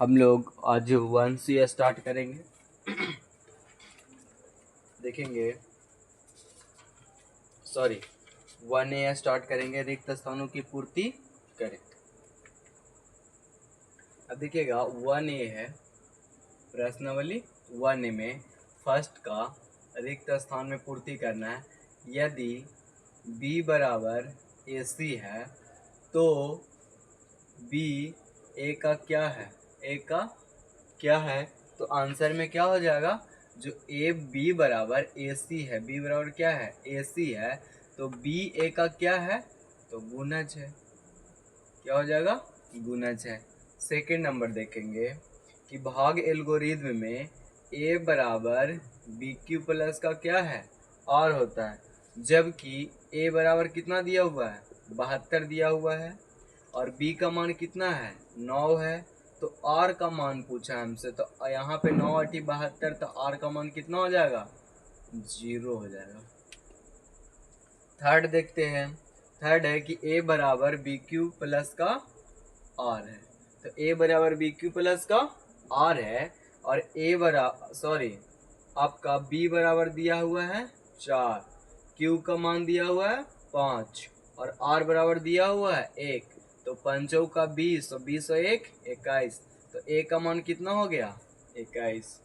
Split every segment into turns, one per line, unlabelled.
हम लोग आज 1 से स्टार्ट करेंगे। देखेंगे 1A स्टार्ट करेंगे, रिक्त स्थानों की पूर्ति करें। अब देखिएगा 1A है प्रश्नावली। 1A में फर्स्ट का रिक्त स्थान में पूर्ति करना है। यदि B बराबर AC है तो B A का क्या है, A का क्या है, तो आंसर में क्या हो जाएगा, जो ए बी बराबर ए सी है, बी बराबर क्या है, ए सी है, तो बी ए का क्या है, तो गुणज है। क्या हो जाएगा, गुणज है। सेकेंड नंबर देखेंगे कि भाग एल्गोरिथ्म में ए बराबर बी क्यू प्लस का क्या है, आर होता है, जबकि ए बराबर कितना दिया हुआ है, 72 दिया हुआ है, और बी का मान कितना है, 9 है। तो आर का मान पूछा हमसे, तो यहाँ पे 9 8 72, तो आर का मान कितना हो जाएगा, 0 हो जाएगा। थर्ड देखते हैं। थर्ड है कि ए बराबर बी क्यू प्लस का आर है, तो ए बराबर बी क्यू प्लस का आर है, और आपका बी बराबर दिया हुआ है 4, क्यू का मान दिया हुआ है 5, और आर बराबर दिया हुआ है 1, तो 5 का 20, तो 20 और 1 21, तो ए का मान कितना हो गया, 21।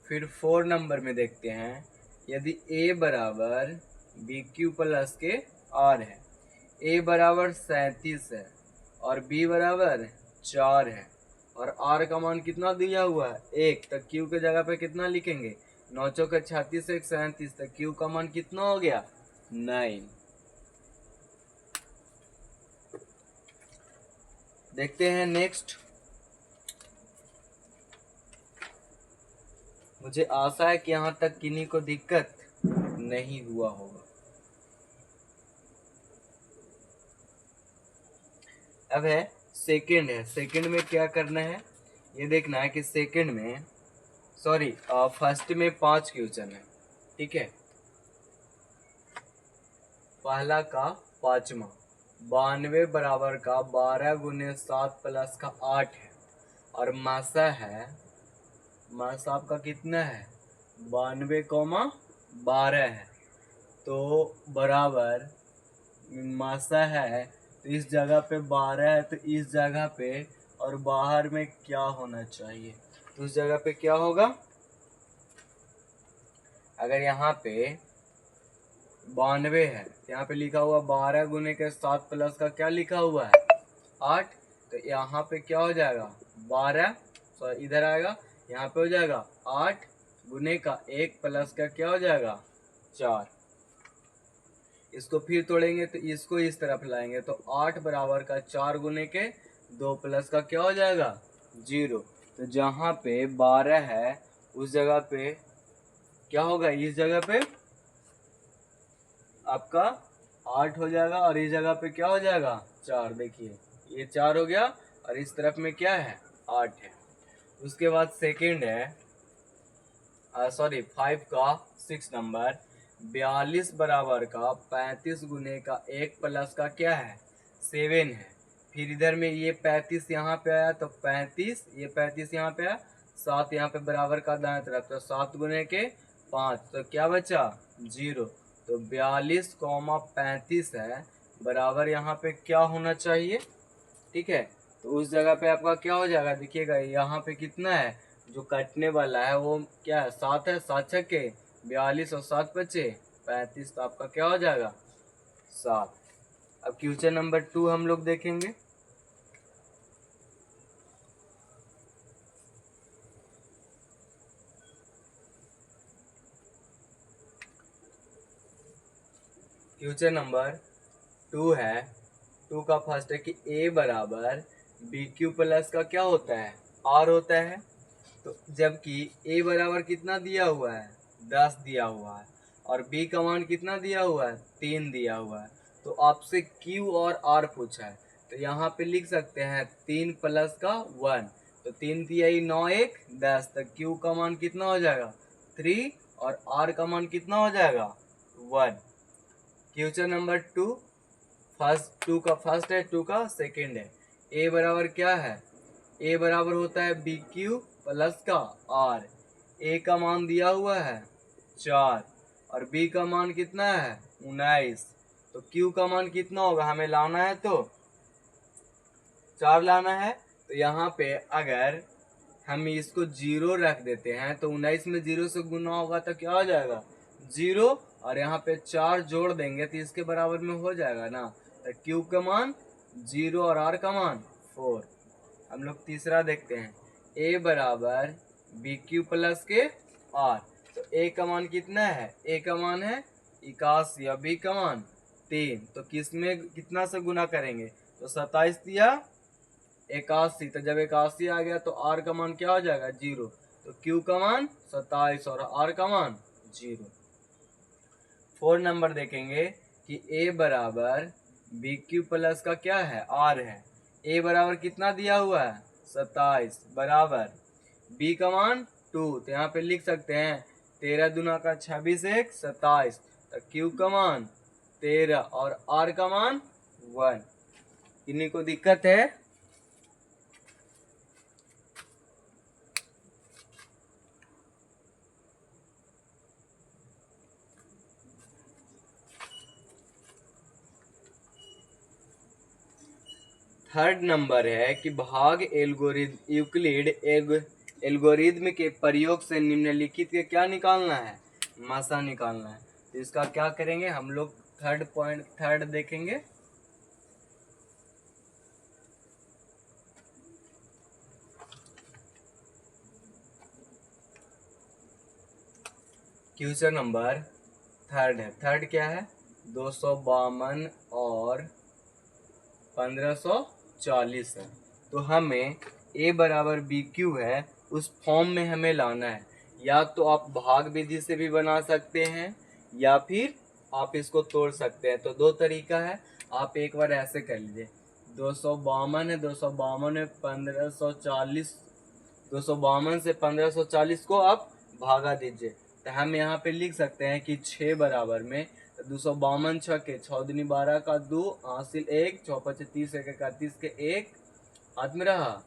फिर 4 नंबर में देखते हैं, यदि ए बराबर बी क्यू प्लस के आर है, ए बराबर 37 है और बी बराबर 4 है, और आर का मान कितना दिया हुआ है 1, तो क्यू के जगह पे कितना लिखेंगे, 9 चौके 36 1 37, तो क्यू का मान कितना हो गया, 9। देखते हैं नेक्स्ट। मुझे आशा है कि यहाँ तक किन्हीं को दिक्कत नहीं हुआ होगा। अब है सेकंड है। सेकंड में क्या करना है, ये देखना है कि सेकंड में फर्स्ट में 5 क्वेश्चन है, ठीक है। पहला का 5वां 92 बराबर का 12 गुने 7 प्लस का 8 है, और मासा आपका कितना है, 92,12 है, तो बराबर मासा है, तो इस जगह पे 12 है, तो इस जगह पे और बाहर में क्या होना चाहिए, तो उस जगह पे क्या होगा, अगर यहाँ पे 92 है, यहाँ पे लिखा हुआ 12 गुने के 7 प्लस का क्या लिखा हुआ है 8, तो यहाँ पे क्या हो जाएगा 12, इधर आएगा, यहाँ पे हो जाएगा 8 गुने का 1 प्लस का क्या हो जाएगा 4। इसको फिर तोड़ेंगे तो इसको इस तरफ लाएंगे, तो 8 बराबर का 4 गुने के 2 प्लस का क्या हो जाएगा 0। तो जहाँ पे 12 है उस जगह पे क्या होगा, इस जगह पे आपका 8 हो जाएगा, और इस जगह पे क्या हो जाएगा 4। देखिए ये 4 हो गया, और इस तरफ में क्या है 8 है। उसके बाद सेकंड है 5 का 6 नंबर 42 बराबर का 35 गुने का 1 प्लस का क्या है 7 है। फिर इधर में ये 35 यहाँ पे आया, तो 35, ये 35 यहाँ पे आया, 7 यहाँ पे बराबर का दाएं तरफ, तो 7 गुने के 5, तो क्या बचा 0। तो 42,35 है, बराबर यहाँ पे क्या होना चाहिए, ठीक है। तो उस जगह पे आपका क्या हो जाएगा, देखिएगा यहाँ पे कितना है, जो कटने वाला है वो क्या है 7 है, 7 छक्के 42 और 7 बचे 35, तो आपका क्या हो जाएगा 7। अब क्वेश्चन नंबर 2 हम लोग देखेंगे। क्वेश्चन नंबर 2 है, 2 का फर्स्ट है कि ए बराबर बी क्यू प्लस का क्या होता है, आर होता है, तो जबकि ए बराबर कितना दिया हुआ है 10 दिया हुआ है, और बी का मान कितना दिया हुआ है 3 दिया हुआ है, तो आपसे क्यू और आर पूछा है, तो यहाँ पे लिख सकते हैं 3 प्लस का 1, तो 3 दिया 9 1 10, तो क्यू का मान कितना हो जाएगा 3, और आर का मान कितना हो जाएगा 1। क्वेश्चन नंबर 2 2 का फर्स्ट है, 2 का सेकेंड है। ए बराबर क्या है, ए बराबर होता है बी क्यू प्लस का आर। ए का मान दिया हुआ है 4 और बी का मान कितना है 19। तो क्यू का मान कितना होगा हमें लाना है, तो 4 लाना है। तो यहाँ पे अगर हम इसको 0 रख देते हैं तो 19 में 0 से गुना होगा तो क्या हो जाएगा 0, और यहाँ पे 4 जोड़ देंगे तो इसके बराबर में हो जाएगा ना। तो क्यू का मान 0 और आर का मान 4। हम लोग तीसरा देखते हैं, ए बराबर बी क्यू प्लस के आर। तो ए का मान कितना है, ए का मान है 81 और बी का मान 3। तो किस में कितना से गुना करेंगे, तो 27 दिया 81। तो जब 81 आ गया तो आर का मान क्या हो जाएगा 0। तो क्यू का मान 27 और आर का मान 0। 4 नंबर देखेंगे कि ए बराबर बी क्यू प्लस का क्या है आर है। ए बराबर कितना दिया हुआ है 27 बराबर बी का मान 2। तो यहाँ पे लिख सकते हैं 13 दूना का 26 1 27। तो क्यू का मान 13 और आर का मान 1। इन्हीं को दिक्कत है। थर्ड नंबर है कि भाग यूक्लिड एल्गोरिथ्म के प्रयोग से निम्नलिखित के क्या निकालना है, मासा निकालना है। तो इसका क्या करेंगे हम लोग, थर्ड देखेंगे। क्वेश्चन नंबर थर्ड है। थर्ड क्या है 252 और 1540 है। तो हमें a बराबर बी क्यू है उस फॉर्म में हमें लाना है। या तो आप भाग विधि से भी बना सकते हैं या फिर आप इसको तोड़ सकते हैं। तो दो तरीका है, आप एक बार ऐसे कर लीजिए 252 है, 252 में 1540, 252 से 1540 को आप भागा दीजिए। तो हम यहाँ पे लिख सकते हैं कि 6 बराबर में 252 6 के 6 दूनी 12 का 2 हासिल 1 6 5 30 1 31 के 1 हाथ में रहा।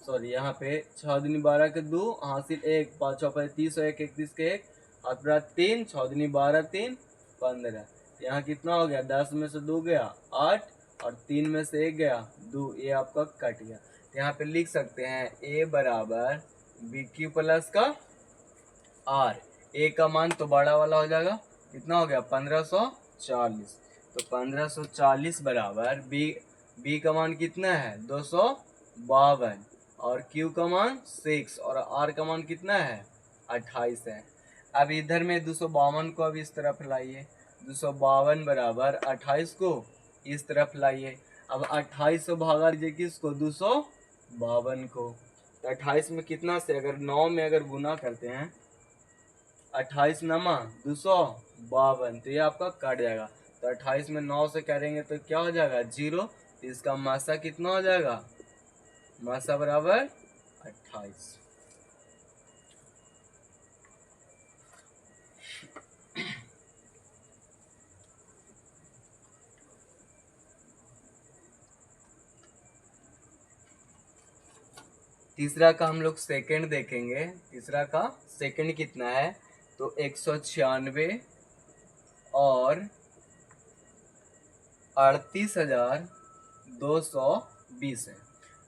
सॉरी यहाँ पे 6 दूनी 12 के 2 हासिल 1 5 6 5 30 1 31 के 1 हाथ में रहा 3 6 दूनी 12 3 15। यहाँ कितना हो गया 10 में से 2 गया 8 और 3 में से 1 गया 2, ये आपका कट गया। यहाँ पे लिख सकते हैं a बराबर बी क्यू प्लस का आर। ए का मान तो बड़ा वाला हो जाएगा, कितना हो गया 1540। तो 1540 बराबर बी का मान कितना है 252 और क्यू का मान 6 और आर का मान कितना है 28 है। अब इधर में 252 को अब इस तरफ लाइए, 252 बराबर 28 को इस तरफ लाइए। अब 28 से भागा दीजिए किसको 252 को। तो 28 में कितना से अगर 9 में अगर गुना करते हैं 28 नमा 252, तो ये आपका कट जाएगा। तो 28 में 9 से करेंगे तो क्या हो जाएगा 0। तो इसका मासा कितना हो जाएगा, मासा बराबर 28। तीसरा का हम लोग सेकंड देखेंगे। तीसरा का सेकंड कितना है, तो 196 और 38,220 है।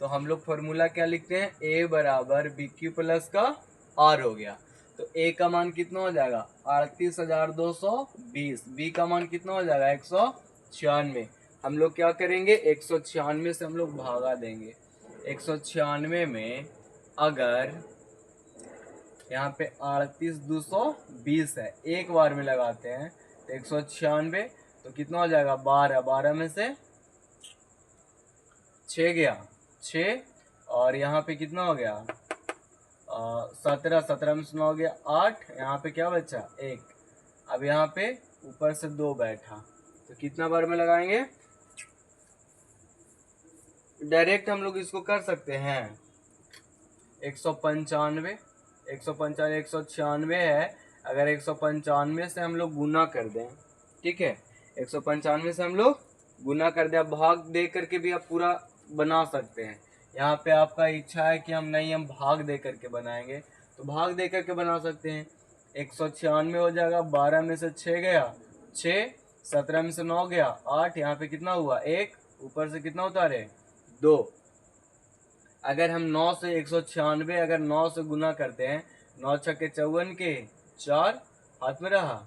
तो हम लोग फॉर्मूला क्या लिखते हैं, a बराबर बी क्यू प्लस का r हो गया। तो a का मान कितना हो जाएगा 38,220, b का मान कितना हो जाएगा 196। हम लोग क्या करेंगे 196 से हम लोग भागा देंगे। 196 में अगर यहाँ पे 38,220 है, एक बार में लगाते हैं तो 196 तो कितना हो जाएगा 12, 12 में से 6 गया 6 और यहाँ पे कितना हो गया 17, 17 में से 9 गया 8, यहाँ पे क्या बचा 1। अब यहाँ पे ऊपर से 2 बैठा तो कितना बार में लगाएंगे, डायरेक्ट हम लोग इसको कर सकते हैं 195, 196 है। अगर 195 से हम लोग गुना कर दें, ठीक है 195 से हम लोग गुना कर दें। भाग दे करके भी आप पूरा बना सकते हैं यहाँ पे आपका इच्छा है कि हम भाग दे करके बनाएंगे, तो भाग दे करके बना सकते हैं। 196 हो जाएगा, 12 में से 6 गया 6, 17 में से 9 गया 8, यहाँ पे कितना हुआ 1, ऊपर से कितना उतारे 2। अगर हम 9 से 196 अगर 9 से गुना करते हैं, 9 छक्के 54 के 4 हाथ में रहा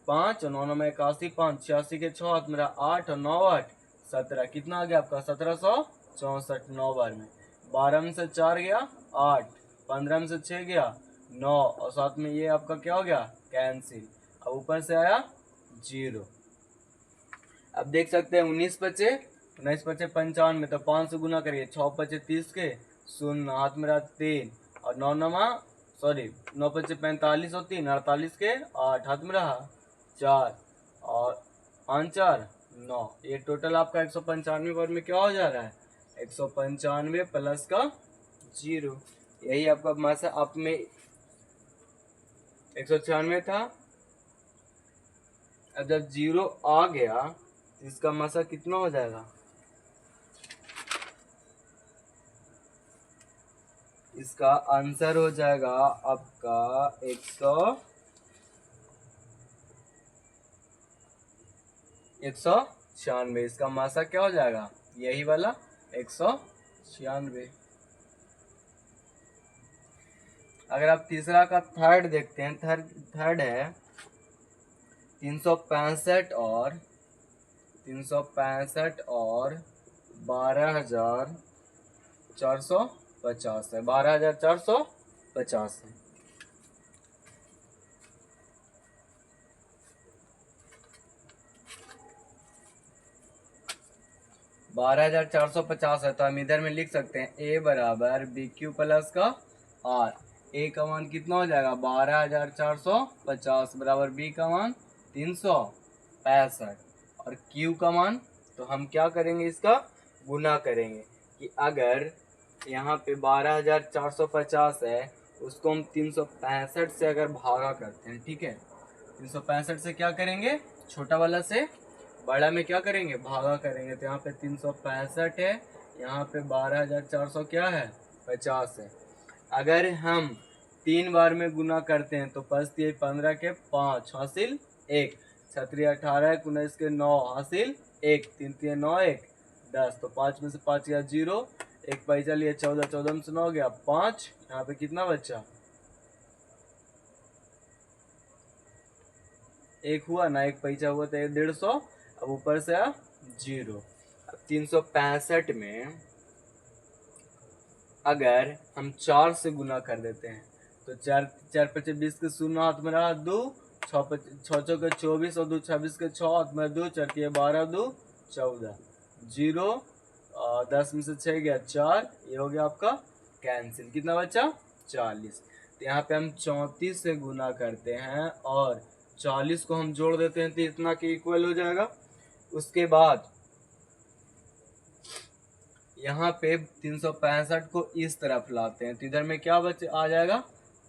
5 और 9 में 81, 5 86 के 6 हाथ में रहा 8 और 9 8 17, कितना आ गया आपका 1764। 9 बार में 12 में से 4 गया 8, 15 में से 6 गया 9 और साथ में ये आपका क्या हो गया कैंसिल। अब ऊपर से आया 0। अब देख सकते हैं 19 बचे 95 तो 5 से गुना करिए, 6 बचे 30 के 0 हाथ में रहा 3 और 9 बचे 45 और 3 48 के 8 हाथ में रहा 4 और 5 4 9। ये टोटल आपका 195 बार में क्या हो जा रहा है 195 प्लस का 0। यही आपका मासा आप में 196 था। अब जब 0 आ गया तो इसका मासा कितना हो जाएगा, इसका आंसर हो जाएगा आपका 196। इसका मासा क्या हो जाएगा यही वाला 196। अगर आप तीसरा का थर्ड देखते हैं, थर्ड है 365 और 12,450 है, 12,450 है। $12,450 है, तो हम इधर में लिख सकते हैं ए बराबर बी क्यू प्लस का आर। ए का मान कितना हो जाएगा 12,450 बराबर बी का मान 365 और क्यू का मान, तो हम क्या करेंगे इसका गुना करेंगे कि अगर यहाँ पे 12,450 है उसको हम 365 से अगर भागा करते हैं, ठीक है 365 से क्या करेंगे छोटा वाला से बड़ा में क्या करेंगे भागा करेंगे, तो यहाँ पे 365 है, यहाँ पे 12,400 क्या है 50 है। अगर हम 3 बार में गुना करते हैं तो 5 3 15 के 5 हासिल 1, 6 3 18 19 के 9 हासिल 1, 3 3 9 1 10, तो 5 में से 5 गया 0, 1 पैसा लिए 14, 14 में से 9 गया 5, यहाँ पे कितना बचा 1 हुआ ना, 1 पैसा हुआ तो 150। अब ऊपर से 0। अब 365 में अगर हम 4 से गुना कर देते हैं तो 4 4 5 20 के 0 हाथ में रहा 2, 6 6 के 24 और 2 26 के 6 हाथ में 2 4 के 12 2 14 0 10 में से 6 गया 4, ये हो गया आपका कैंसिल, कितना बचा 40। तो यहाँ पे हम 34 से गुना करते हैं और 40 को हम जोड़ देते हैं तो इतना के इक्वल हो जाएगा। उसके बाद यहाँ पे 365 को इस तरफ लाते हैं तो इधर में क्या बचे आ जाएगा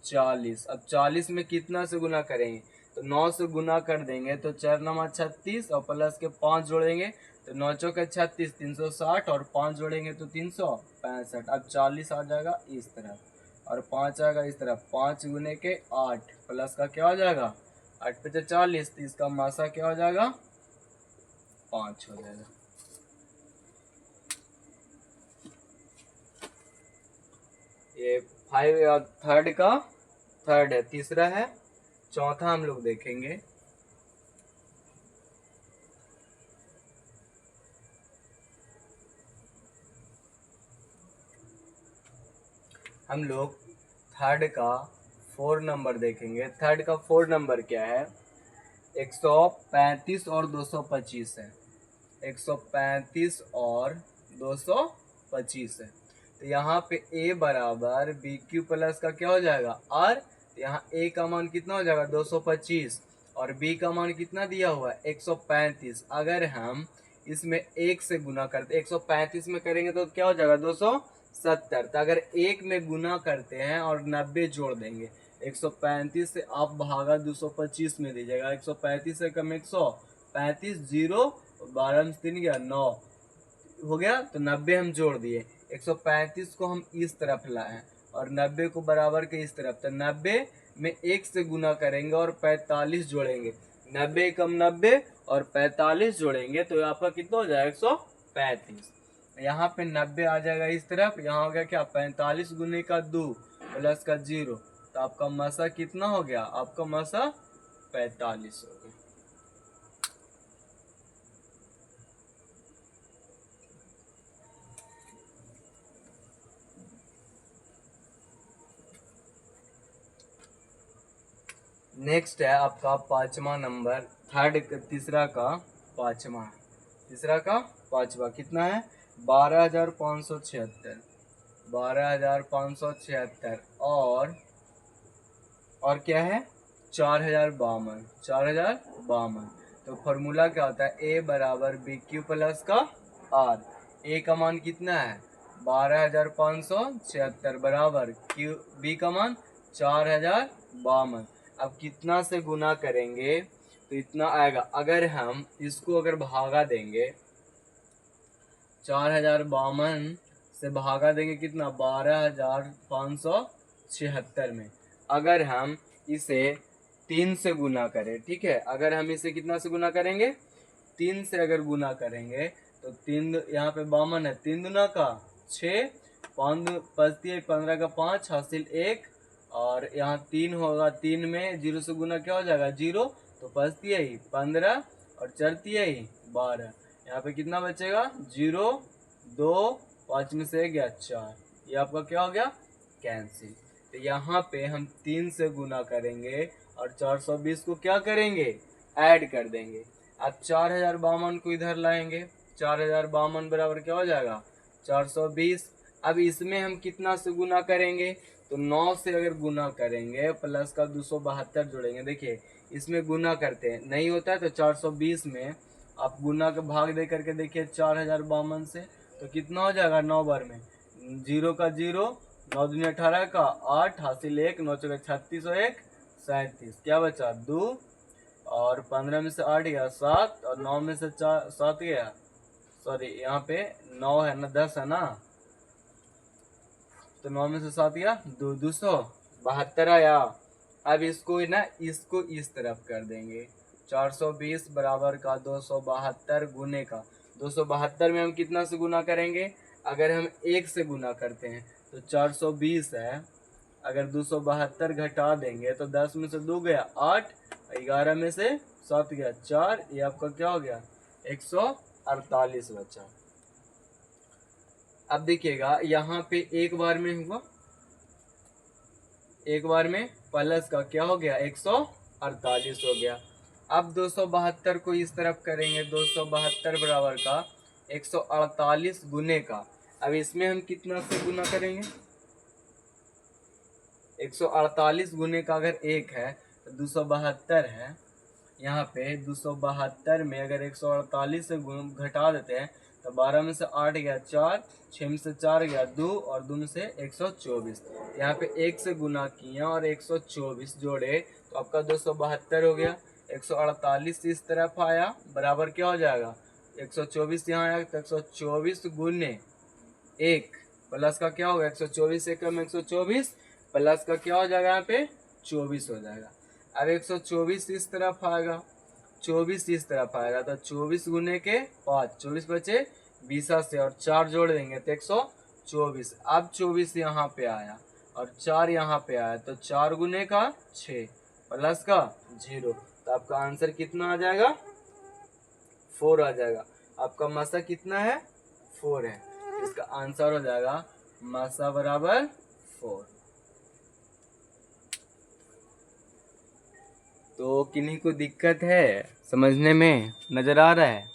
40। अब 40 में कितना से गुना करेंगे तो 9 से गुना कर देंगे तो 4 9 36 और प्लस के 5 जोड़ेंगे तो 9 चौक 36 360 और 5 जोड़ेंगे तो 365। अब 40 आ जाएगा इस तरफ और 5 आएगा इस तरफ, 5 गुने के 8 प्लस का क्या हो जाएगा 8 पे 40, तो इसका मासा क्या हो जाएगा 5 हो जाएगा। ये 5 थर्ड है, तीसरा है। चौथा हम लोग देखेंगे हम लोग थर्ड का 4 नंबर देखेंगे। थर्ड का 4 नंबर क्या है 135 और 225 है, 135 और 225 है। तो यहाँ पे a बराबर बी क्यू प्लस का क्या हो जाएगा r, तो यहाँ a का मान कितना हो जाएगा 225 और b का मान कितना दिया हुआ है 135। अगर हम इसमें 1 से गुना करते 135 में करेंगे तो क्या हो जाएगा 270। तो अगर 1 में गुना करते हैं और 90 जोड़ देंगे 135 से आप भागा 225 में दीजिएगा, 135 से कम 135 0 12 में 3 गया 9, हो गया तो 90 हम जोड़ दिए, 135 को हम इस तरफ लाए और 90 को बराबर के इस तरफ, तो 90 में 1 से गुना करेंगे और 45 जोड़ेंगे, 90 कम 90 और 45 जोड़ेंगे तो आपका कितना हो जाएगा 135। यहाँ पे 90 आ जाएगा इस तरफ, यहाँ हो गया क्या 45 गुने का 2 प्लस का 0, तो आपका मसा कितना हो गया, आपका मसा 45 हो गया। नेक्स्ट है आपका पांचवा नंबर, तीसरा का पांचवा कितना है 12,576, 12,576 और क्या है 4,052, तो फॉर्मूला क्या होता है ए बराबर बी क्यू प्लस का आर। ए का मान कितना है 12,576 बराबर क्यू, बी का मान 4,052। अब कितना से गुना करेंगे तो इतना आएगा, अगर हम इसको अगर भागा देंगे 4,052 से भागा देंगे कितना 12,576 में, अगर हम इसे 3 से गुना करें, ठीक है, अगर हम इसे कितना से गुना करेंगे 3 से अगर गुना करेंगे तो 3 यहाँ पे 52 है, 3 दूना का 6, 5 बचती है 15 का 5 हासिल 1 और यहाँ 3 होगा, 3 में 0 से गुना क्या हो जाएगा 0, तो बचती है ही 15 और चढ़ती है ही 12, यहाँ पे कितना बचेगा 0 2 5 में से गया 4, ये आपका क्या हो गया कैंसिल। तो यहाँ पे हम 3 से गुना करेंगे और 420 को क्या करेंगे ऐड कर देंगे। अब 4,052 को इधर लाएंगे, 4,052 बराबर क्या हो जाएगा 420। अब इसमें हम कितना से गुना करेंगे तो 9 से अगर गुना करेंगे प्लस का 272 जोड़ेंगे, देखिए इसमें गुना करते हैं नहीं होता है तो 420 में आप गुना का भाग दे करके देखिए 4,052 से, तो कितना हो जाएगा 9 बार में 0 का 0, 9 दूनी 18 का 8 हासिल 1, 9 चौके 36 और 1 37, क्या बचा 2 और 15 में से 8 गया 7 और 9 में से 7 गया, सॉरी यहाँ पे 9 है ना 10 है ना, तो 9 में से 7 गया 272 आया। अब इसको ना इसको इस तरफ कर देंगे, 420 बराबर का 272 गुने का 272 में हम कितना से गुना करेंगे, अगर हम 1 से गुना करते हैं तो 420 है, अगर 272 घटा देंगे तो 10 में से 2 गया 8, 11 में से 7 गया 4, ये आपका क्या हो गया 148 बचा। अब देखिएगा यहाँ पे एक बार में हुआ, एक बार में प्लस का क्या हो गया 148 हो गया। अब 272 को इस तरफ करेंगे, 272 बराबर का 148 गुने का, अब इसमें हम कितना से गुना करेंगे 148 गुने का अगर 1 है तो 272 है, यहाँ पे 272 में अगर 148 से घटा देते हैं तो 12 में से 8 गया 4, 6 में से 4 गया 2 और 2 में से 124, यहाँ पे 1 से गुना किए और 124 जोड़े तो आपका 272 हो गया। 148 इस तरफ आया बराबर क्या हो जाएगा 124 यहाँ आया, तो 124 गुने 1 प्लस का क्या होगा 124 एक में 124 प्लस का क्या हो जाएगा यहाँ पे 24 हो जाएगा। अब 124 इस तरफ आएगा, 24 इस तरफ आएगा, तो 24 गुने के 5, 24 बचे 20 से और 4 जोड़ देंगे तो 124। अब 24 यहाँ पे आया और 4 यहाँ पे आया, तो 4 गुने का 6 प्लस का 0, तो आपका आंसर कितना आ जाएगा 4 आ जाएगा। आपका मासा कितना है 4 है, इसका आंसर हो जाएगा मासा बराबर 4। तो किन्हीं को दिक्कत है समझने में, नजर आ रहा है?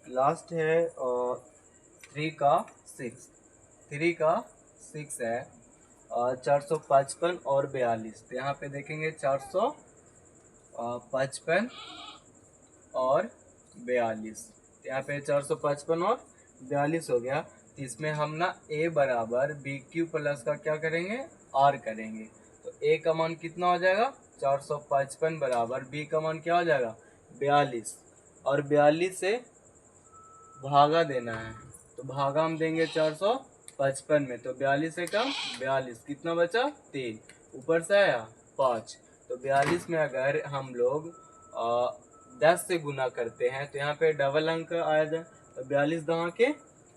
लास्ट है 3 का 6 है 455 और 42, तो यहाँ पे देखेंगे 455 और 42, यहाँ पे 455 और 42 हो गया, तो इसमें हम ना a बराबर बी क्यू प्लस का क्या करेंगे, r करेंगे। तो a का मान कितना हो जाएगा 455 बराबर b का मान क्या हो जाएगा 42, और 42 से भागा देना है। तो भागा हम देंगे 455 में, तो 42 से कम 42, कितना बचा 3, ऊपर से आया 5। तो 42 में अगर हम लोग 10 से गुना करते हैं तो यहाँ पे डबल अंक आया जाए, तो 42 दहा के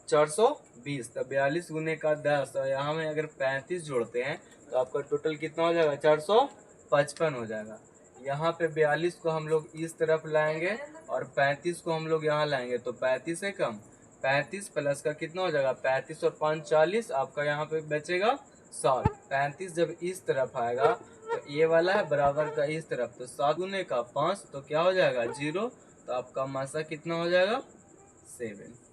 420, तो 42 गुने का 10, और यहाँ में अगर 35 जोड़ते हैं तो आपका टोटल कितना हो जाएगा 455 हो जाएगा। यहाँ पे 42 को हम लोग इस तरफ लाएंगे और 35 को हम लोग यहाँ लाएंगे, तो 35 से कम 35 प्लस का कितना हो जाएगा 35 और 5 40, आपका यहाँ पे बचेगा 60। 35 जब इस तरफ आएगा तो ये वाला है बराबर का इस तरफ, तो 7 गुने का 5, तो क्या हो जाएगा 0, तो आपका मासा कितना हो जाएगा 7।